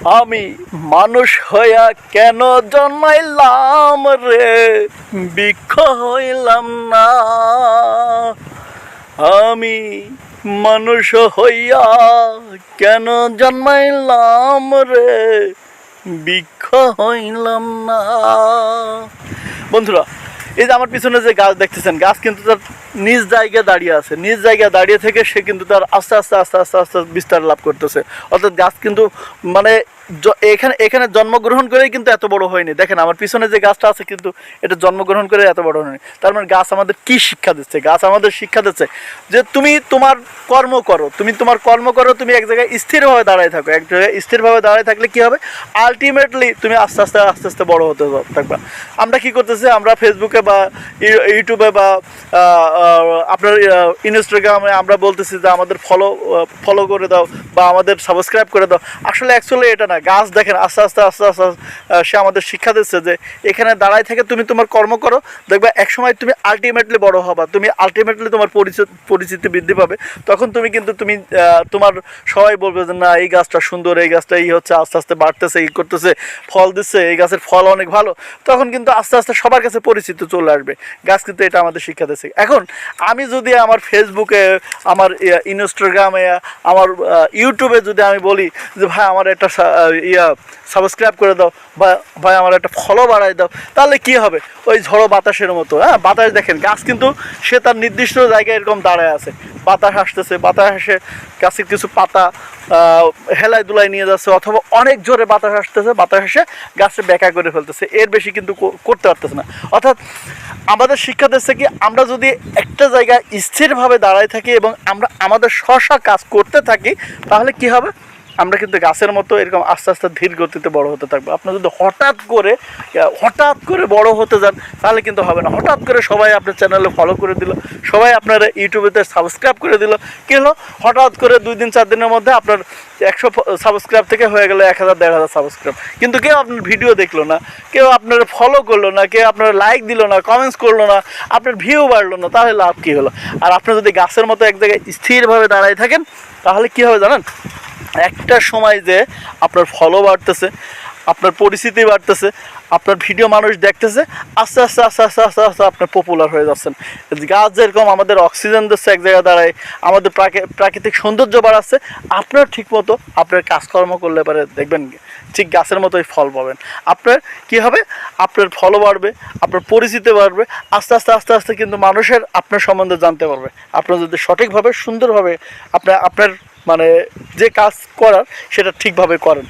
আমি মানুষ হইয়া কেন জন্মাইলাম রে, বৃক্ষ হইলাম না। আমি মানুষ হইয়া কেন জন্মাইলাম রে, বৃক্ষ হইলাম না। বন্ধুরা, এই যে আমার পিছনে যে গাছ দেখতেছেন, গাছ কিন্তু তার নিজ জায়গায় দাঁড়িয়ে আছে। নিজ জায়গায় দাঁড়িয়ে থেকে সে কিন্তু তার আস্তে আস্তে আস্তে আস্তে আস্তে বিস্তার লাভ করতেছে। অর্থাৎ গাছ কিন্তু মানে এখানে জন্মগ্রহণ করেই কিন্তু এত বড় হয়নি। দেখেন আমার পিছনে যে গাছটা আছে, কিন্তু এটা জন্মগ্রহণ করে এত বড় হয়নি। তার মানে গাছ আমাদের কি শিক্ষা দিচ্ছে? গাছ আমাদের শিক্ষা দিচ্ছে যে তুমি তোমার কর্ম করো, তুমি এক জায়গায় স্থিরভাবে দাঁড়ায় থাকো। এক জায়গায় স্থিরভাবে দাঁড়ায় থাকলে কি হবে? আলটিমেটলি তুমি আস্তে আস্তে আস্তে আস্তে বড় হতে থাকবা। আমরা কি করতেছি? আমরা ফেসবুকে বা ইউটিউবে বা আপনার ইনস্টাগ্রামে আমরা বলতেছি যে আমাদের ফলো করে দাও বা আমাদের সাবস্ক্রাইব করে দাও। আসলে অ্যাকচুয়ালি এটা না। গাছ দেখেন আস্তে আস্তে আস্তে আস্তে সে আমাদের শিক্ষা দিচ্ছে যে এখানে দাঁড়ায় থেকে তুমি তোমার কর্ম করো, দেখবে একসময় তুমি আলটিমেটলি বড় হবা, তুমি আলটিমেটলি তোমার পরিচিতি বৃদ্ধি পাবে। তখন তুমি কিন্তু তোমার সবাই বলবে যে না, এই গাছটা সুন্দর, এই গাছটা এই হচ্ছে আস্তে আস্তে বাড়তেছে, এই করতেছে, ফল দিচ্ছে, এই গাছের ফল অনেক ভালো। তখন কিন্তু আস্তে আস্তে সবার কাছে পরিচিত চলে আসবে। গাছ কিন্তু এটা আমাদের শিক্ষা দিচ্ছে। এখন আমি যদি আমার ফেসবুকে, আমার ইনস্টাগ্রামে, আমার ইউটিউবে যদি আমি বলি যে ভাই আমার একটা সাবস্ক্রাইব করে দাও বা ভাই আমার একটা ফলো বাড়াই দাও, তাহলে কি হবে? ওই ঝড়ো বাতাসের মতো। হ্যাঁ, বাতাস দেখেন, গাছ কিন্তু সে তার নির্দিষ্ট জায়গায় এরকম দাঁড়ায় আছে। বাতাস আসতেছে, বাতাস এসে গাছের কিছু পাতা হেলায় দুলাই নিয়ে যাচ্ছে, অথবা অনেক জোরে বাতাস আসতেছে, বাতাস এসে গাছটা বেঁকা করে ফেলতেছে। এর বেশি কিন্তু করতে পারতেছে না। অর্থাৎ আমাদের শিক্ষা দিচ্ছে কি, আমরা যদি একটা জায়গায় স্থিরভাবে দাঁড়ায় থাকি এবং আমরা আমাদের কাজ করতে থাকি, তাহলে কি হবে? আমরা কিন্তু গাছের মতো এরকম আস্তে আস্তে ধীর গতিতে বড় হতে থাকবো। আপনি যদি হঠাৎ করে বড় হতে যান, তাহলে কিন্তু হবে না। হঠাৎ করে সবাই আপনার চ্যানেলে ফলো করে দিল, সবাই আপনার ইউটিউবেতে সাবস্ক্রাইব করে দিল, কি হলো? হঠাৎ করে 2 দিন 4 দিনের মধ্যে আপনার 100 সাবস্ক্রাইব থেকে হয়ে গেল 1000 1500 সাবস্ক্রাইব। কিন্তু কেউ আপনার ভিডিও দেখলো না, কেউ আপনার ফলো করলো না, কেউ আপনার লাইক দিল না, কমেন্টস করলো না, আপনার ভিউ বাড়লো না, তাহলে লাভ কী হলো? আর আপনি যদি গাছের মতো এক জায়গায় স্থিরভাবে দাঁড়ায় থাকেন, তাহলে কী হবে জানেন? একটা সময় যে আপনার ফলো বাড়তেছে, আপনার পরিচিতি বাড়তেছে, আপনার ভিডিও মানুষ দেখতেছে, আস্তে আস্তে আস্তে আস্তে আস্তে আস্তে আপনার পপুলার হয়ে যাচ্ছেন। গাছ যেরকম আমাদের অক্সিজেন দিচ্ছে এক জায়গায় দাঁড়ায়, আমাদের প্রাকৃতিক সৌন্দর্য বাড়াচ্ছে, আপনার ঠিকমতো আপনার কাজকর্ম করলে পারে দেখবেন ঠিক গাছের মতোই ফল পাবেন। আপনার কী হবে? আপনার ফলও বাড়বে, আপনার পরিচিতি বাড়বে, আস্তে আস্তে আস্তে আস্তে কিন্তু মানুষের আপনার সম্বন্ধে জানতে পারবে। আপনার যদি সঠিকভাবে সুন্দরভাবে আপনার মানে যে কাজ করার সেটা ঠিকভাবে করেন।